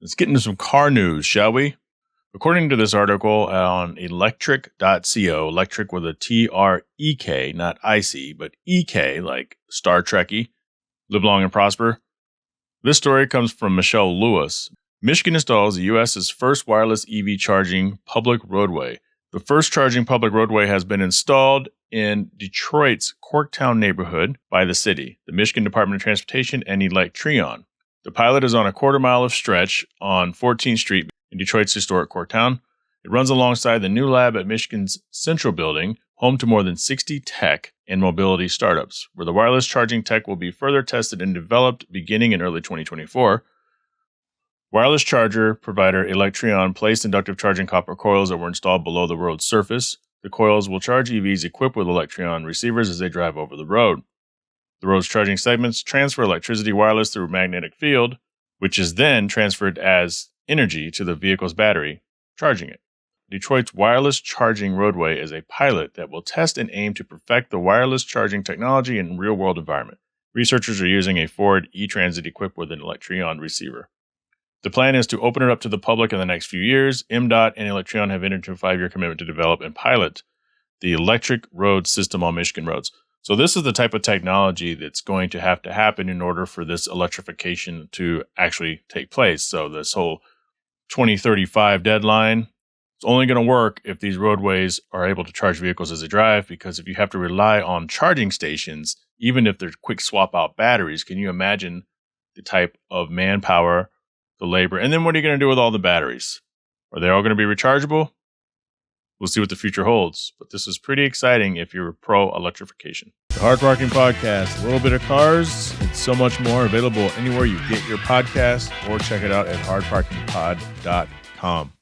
Let's get into some car news, shall we? According to this article on electric.co, electric with a T-R-E-K, not I-C, but E-K, like Star Trekky, live long and prosper. This story comes from Michelle Lewis. Michigan installs the U.S.'s first wireless EV charging public roadway. The first charging public roadway has been installed in Detroit's Corktown neighborhood by the city, the Michigan Department of Transportation, and Electreon. The pilot is on a quarter mile of stretch on 14th Street in Detroit's historic Corktown. It runs alongside the new lab at Michigan's Central Building, home to more than 60 tech and mobility startups, where the wireless charging tech will be further tested and developed beginning in early 2024. Wireless charger provider Electreon placed inductive charging copper coils that were installed below the road's surface. The coils will charge EVs equipped with Electreon receivers as they drive over the road. The road's charging segments transfer electricity wireless through a magnetic field, which is then transferred as energy to the vehicle's battery, charging it. Detroit's wireless charging roadway is a pilot that will test and aim to perfect the wireless charging technology in a real-world environment. Researchers are using a Ford e-Transit equipped with an Electreon receiver. The plan is to open it up to the public in the next few years. MDOT and Electreon have entered into a 5-year commitment to develop and pilot the electric road system on Michigan roads. So this is the type of technology that's going to have to happen in order for this electrification to actually take place. So this whole 2035 deadline, it's only going to work if these roadways are able to charge vehicles as they drive, because if you have to rely on charging stations, even if they're quick swap out batteries, can you imagine the type of manpower, the labor, and then what are you going to do with all the batteries? Are they all going to be rechargeable? We'll see what the future holds, but this is pretty exciting if you're pro-electrification. The Hard Parking Podcast, a little bit of cars, and so much more, available anywhere you get your podcast, or check it out at hardparkingpod.com.